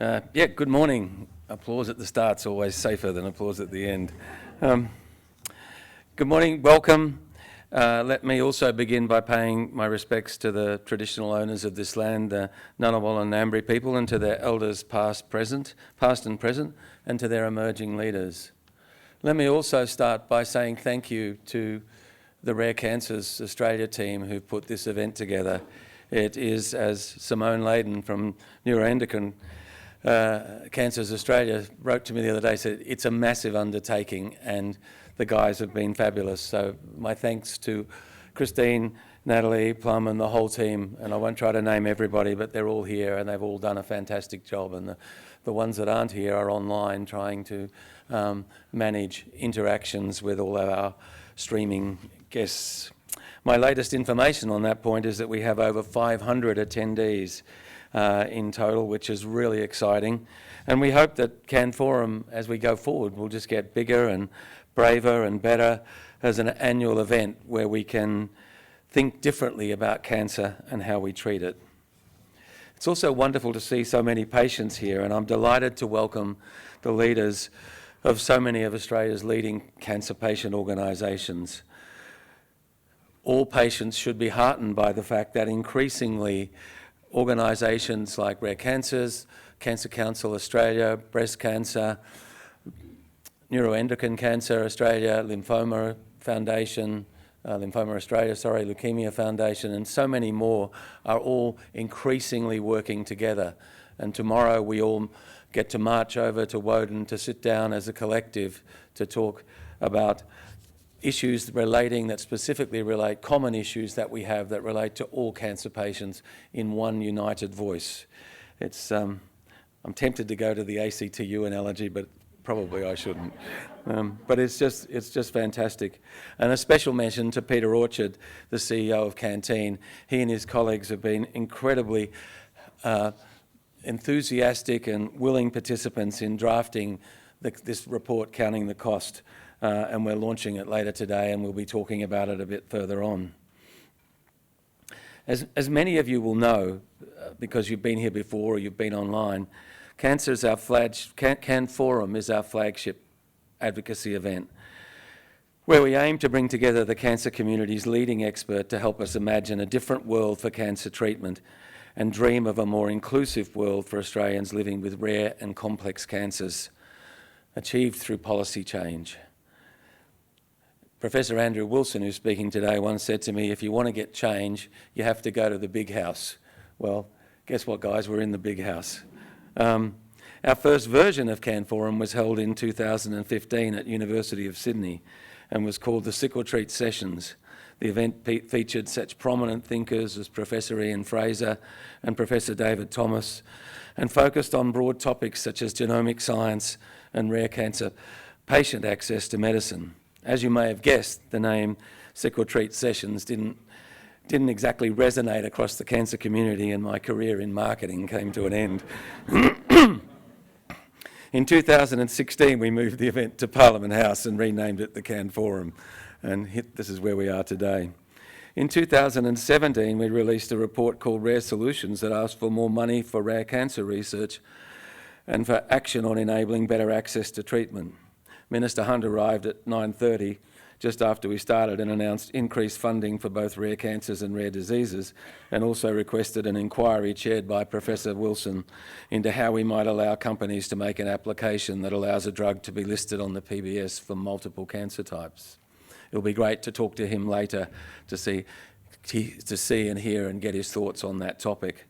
Yeah, good morning. Applause at the start's always safer than applause at the end. Good morning, welcome. Let me also begin by paying my respects to the traditional owners of this land, the Ngunnawal and Ngambri people, and to their elders past and present, and to their emerging leaders. Let me also start by saying thank you to the Rare Cancers Australia team who put this event together. It is, as Simone Layden from Neuroendocrine Cancers Australia wrote to me the other day, said it's a massive undertaking and the guys have been fabulous. So my thanks to Christine, Natalie, Plum and the whole team, and I won't try to name everybody, but they're all here and they've all done a fantastic job, and the ones that aren't here are online trying to manage interactions with all of our streaming guests. My latest information on that point is that we have over 500 attendees in total, which is really exciting. And we hope that CANFORUM, as we go forward, will just get bigger and braver and better as an annual event where we can think differently about cancer and how we treat it. It's also wonderful to see so many patients here, and I'm delighted to welcome the leaders of so many of Australia's leading cancer patient organisations. All patients should be heartened by the fact that increasingly organisations like Rare Cancers, Cancer Council Australia, Breast Cancer, Neuroendocrine Cancer Australia, Lymphoma Foundation, Leukemia Foundation, and so many more are all increasingly working together. And tomorrow we all get to march over to Woden to sit down as a collective to talk about issues that specifically relate, common issues that we have that relate to all cancer patients in one united voice. It's, I'm tempted to go to the ACTU analogy, but probably I shouldn't. But it's just fantastic. And a special mention to Peter Orchard, the CEO of Canteen. He and his colleagues have been incredibly enthusiastic and willing participants in drafting this report, Counting the Cost. And we're launching it later today, and we'll be talking about it a bit further on. As many of you will know, because you've been here before or you've been online, CANFORUM is our flagship advocacy event, where we aim to bring together the cancer community's leading expert to help us imagine a different world for cancer treatment and dream of a more inclusive world for Australians living with rare and complex cancers, achieved through policy change. Professor Andrew Wilson, who's speaking today, once said to me, if you want to get change, you have to go to the big house. Well, guess what, guys? We're in the big house. Our first version of CANFORUM was held in 2015 at University of Sydney and was called the Sickle Treat Sessions. The event featured such prominent thinkers as Professor Ian Fraser and Professor David Thomas, and focused on broad topics such as genomic science and rare cancer patient access to medicine. As you may have guessed, the name Sickle Treat Sessions didn't exactly resonate across the cancer community, and my career in marketing came to an end. In 2016, we moved the event to Parliament House and renamed it the CANFORUM, and this is where we are today. In 2017, we released a report called Rare Solutions that asked for more money for rare cancer research and for action on enabling better access to treatment. Minister Hunt arrived at 9:30 just after we started and announced increased funding for both rare cancers and rare diseases, and also requested an inquiry chaired by Professor Wilson into how we might allow companies to make an application that allows a drug to be listed on the PBS for multiple cancer types. It'll be great to talk to him later to see and hear and get his thoughts on that topic.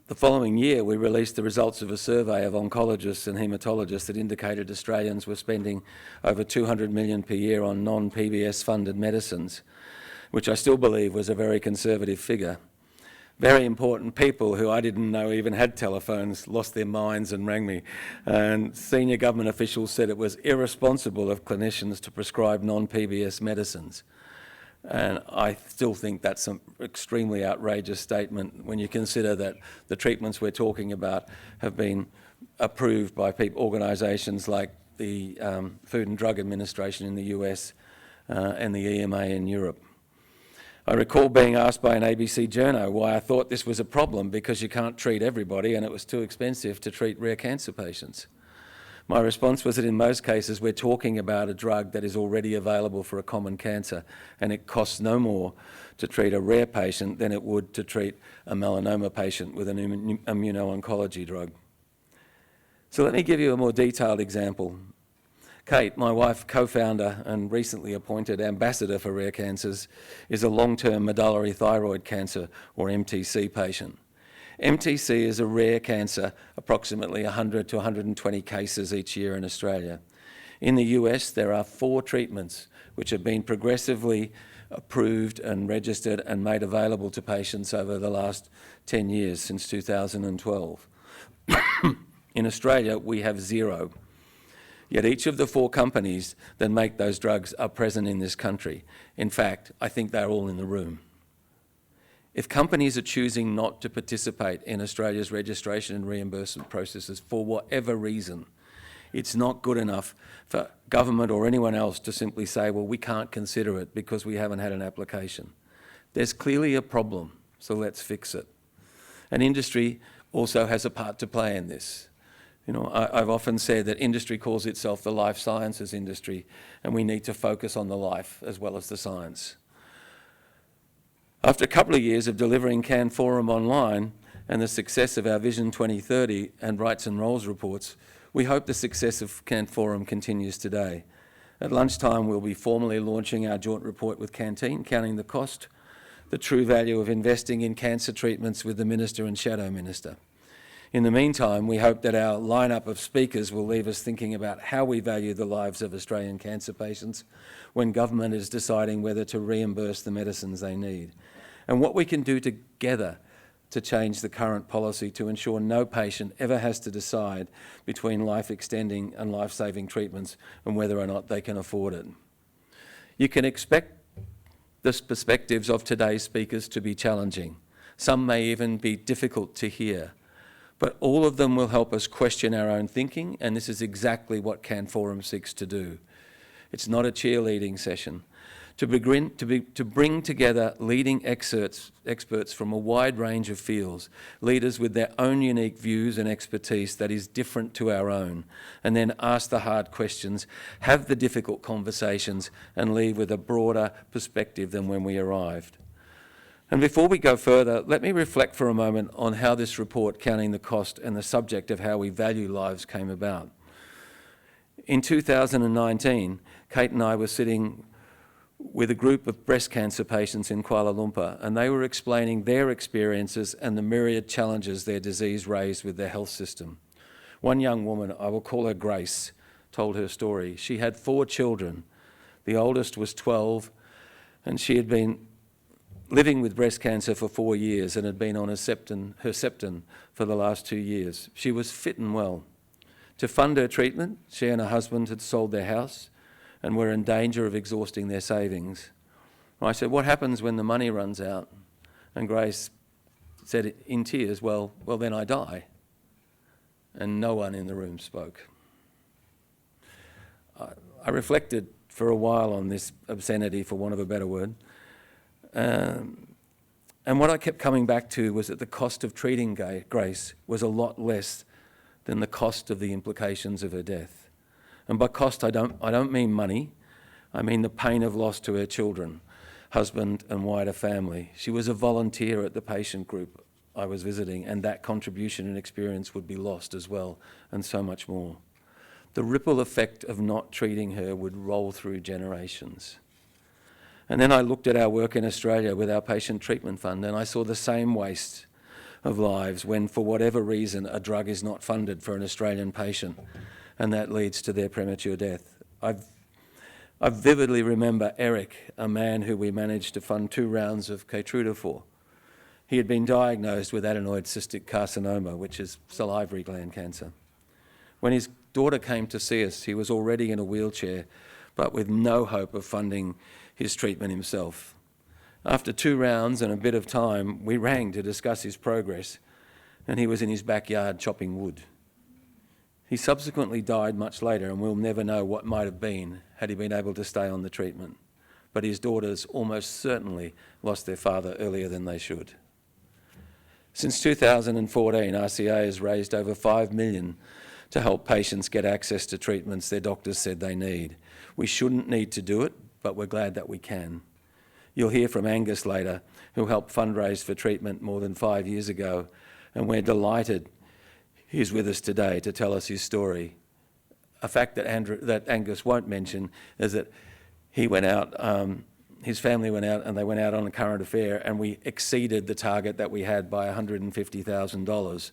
The following year, we released the results of a survey of oncologists and haematologists that indicated Australians were spending over $200 million per year on non-PBS funded medicines, which I still believe was a very conservative figure. Very important people who I didn't know even had telephones lost their minds and rang me. And senior government officials said it was irresponsible of clinicians to prescribe non-PBS medicines. And I still think that's an extremely outrageous statement when you consider that the treatments we're talking about have been approved by organisations like the Food and Drug Administration in the US and the EMA in Europe. I recall being asked by an ABC journo why I thought this was a problem because you can't treat everybody and it was too expensive to treat rare cancer patients. My response was that in most cases we're talking about a drug that is already available for a common cancer, and it costs no more to treat a rare patient than it would to treat a melanoma patient with an immuno-oncology drug. So let me give you a more detailed example. Kate, my wife, co-founder and recently appointed ambassador for rare cancers, is a long-term medullary thyroid cancer, or MTC, patient. MTC is a rare cancer, approximately 100 to 120 cases each year in Australia. In the US, there are 4 treatments which have been progressively approved and registered and made available to patients over the last 10 years, since 2012. In Australia, we have 0. Yet each of the 4 companies that make those drugs are present in this country. In fact, I think they're all in the room. If companies are choosing not to participate in Australia's registration and reimbursement processes for whatever reason, it's not good enough for government or anyone else to simply say, well, we can't consider it because we haven't had an application. There's clearly a problem, so let's fix it. And industry also has a part to play in this. You know, I've often said that industry calls itself the life sciences industry, and we need to focus on the life as well as the science. After a couple of years of delivering CANFORUM online and the success of our Vision 2030 and rights and roles reports, we hope the success of CANFORUM continues today. At lunchtime, we'll be formally launching our joint report with Canteen, counting the cost, the true value of investing in cancer treatments with the Minister and Shadow Minister. In the meantime, we hope that our lineup of speakers will leave us thinking about how we value the lives of Australian cancer patients when government is deciding whether to reimburse the medicines they need, and what we can do together to change the current policy to ensure no patient ever has to decide between life-extending and life-saving treatments and whether or not they can afford it. You can expect the perspectives of today's speakers to be challenging. Some may even be difficult to hear. But all of them will help us question our own thinking, and this is exactly what CANFORUM seeks to do. It's not a cheerleading session. To bring together leading experts from a wide range of fields, leaders with their own unique views and expertise that is different to our own, and then ask the hard questions, have the difficult conversations, and leave with a broader perspective than when we arrived. And before we go further, let me reflect for a moment on how this report, Counting the Cost, and the subject of how we value lives came about. In 2019, Kate and I were sitting with a group of breast cancer patients in Kuala Lumpur, and they were explaining their experiences and the myriad challenges their disease raised with their health system. One young woman, I will call her Grace, told her story. She had 4 children. The oldest was 12, and she had been living with breast cancer for 4 years and had been on her Herceptin for the last 2 years. She was fit and well. To fund her treatment, she and her husband had sold their house and were in danger of exhausting their savings. I said, what happens when the money runs out? And Grace said in tears, well, then I die. And no one in the room spoke. I reflected for a while on this obscenity, for want of a better word. And what I kept coming back to was that the cost of treating Grace was a lot less than the cost of the implications of her death. And by cost, I don't mean money. I mean the pain of loss to her children, husband and wider family. She was a volunteer at the patient group I was visiting, and that contribution and experience would be lost as well, and so much more. The ripple effect of not treating her would roll through generations. And then I looked at our work in Australia with our patient treatment fund, and I saw the same waste of lives when, for whatever reason, a drug is not funded for an Australian patient, and that leads to their premature death. I vividly remember Eric, a man who we managed to fund 2 rounds of Keytruda for. He had been diagnosed with adenoid cystic carcinoma, which is salivary gland cancer. When his daughter came to see us, he was already in a wheelchair, but with no hope of funding his treatment himself. After 2 rounds and a bit of time, we rang to discuss his progress, and he was in his backyard chopping wood. He subsequently died much later, and we'll never know what might have been had he been able to stay on the treatment. but his daughters almost certainly lost their father earlier than they should. Since 2014, RCA has raised over $5 million to help patients get access to treatments their doctors said they need. We shouldn't need to do it, but we're glad that we can. You'll hear from Angus later, who helped fundraise for treatment more than 5 years ago, and we're delighted he's with us today to tell us his story. A fact that Angus won't mention is that he went out, his family went out, and they went out on a current affair, and we exceeded the target that we had by $150,000.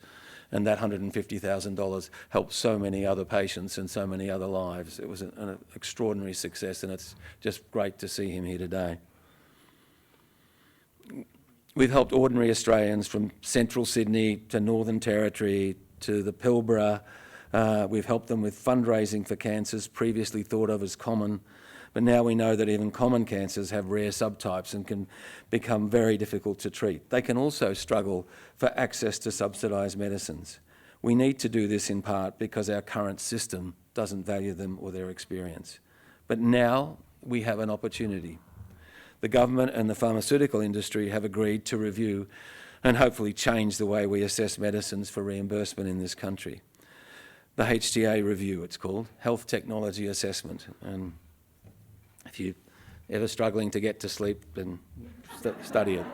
And that $150,000 helped so many other patients and so many other lives. It was an extraordinary success, and it's just great to see him here today. We've helped ordinary Australians from central Sydney to Northern Territory to the Pilbara. We've helped them with fundraising for cancers previously thought of as common, but now we know that even common cancers have rare subtypes and can become very difficult to treat. They can also struggle for access to subsidised medicines. We need to do this in part because our current system doesn't value them or their experience. But now we have an opportunity. The government and the pharmaceutical industry have agreed to review and hopefully change the way we assess medicines for reimbursement in this country. The HTA review, it's called, Health Technology Assessment. And if you're ever struggling to get to sleep, then study it.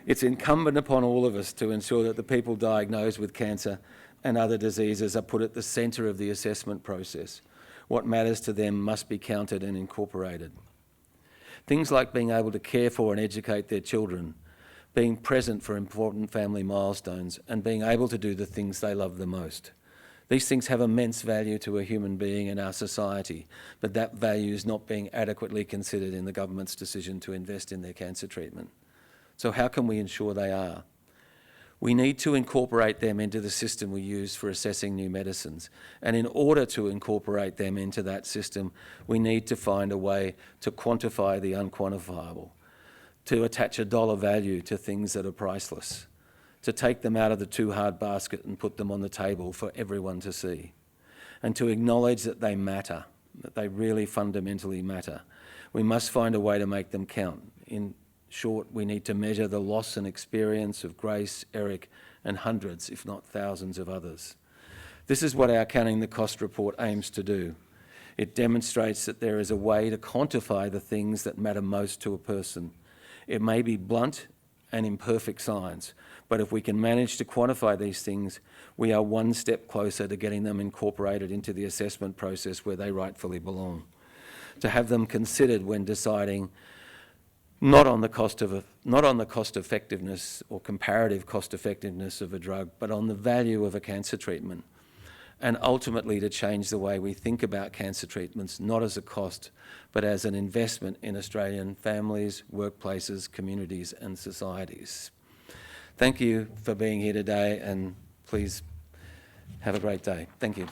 It's incumbent upon all of us to ensure that the people diagnosed with cancer and other diseases are put at the centre of the assessment process. What matters to them must be counted and incorporated. Things like being able to care for and educate their children, being present for important family milestones, and being able to do the things they love the most. These things have immense value to a human being in our society, but that value is not being adequately considered in the government's decision to invest in their cancer treatment. So how can we ensure they are? We need to incorporate them into the system we use for assessing new medicines. And in order to incorporate them into that system, we need to find a way to quantify the unquantifiable, to attach a dollar value to things that are priceless, to take them out of the too hard basket and put them on the table for everyone to see, and to acknowledge that they matter, that they really fundamentally matter. We must find a way to make them count. In short, we need to measure the loss and experience of Grace, Eric, and hundreds, if not thousands of others. This is what our Counting the Cost report aims to do. It demonstrates that there is a way to quantify the things that matter most to a person. It may be blunt and imperfect science, but if we can manage to quantify these things, we are one step closer to getting them incorporated into the assessment process where they rightfully belong. To have them considered when deciding not on the cost effectiveness or comparative cost effectiveness of a drug, but on the value of a cancer treatment. And ultimately to change the way we think about cancer treatments, not as a cost, but as an investment in Australian families, workplaces, communities and societies. Thank you for being here today, and please have a great day. Thank you.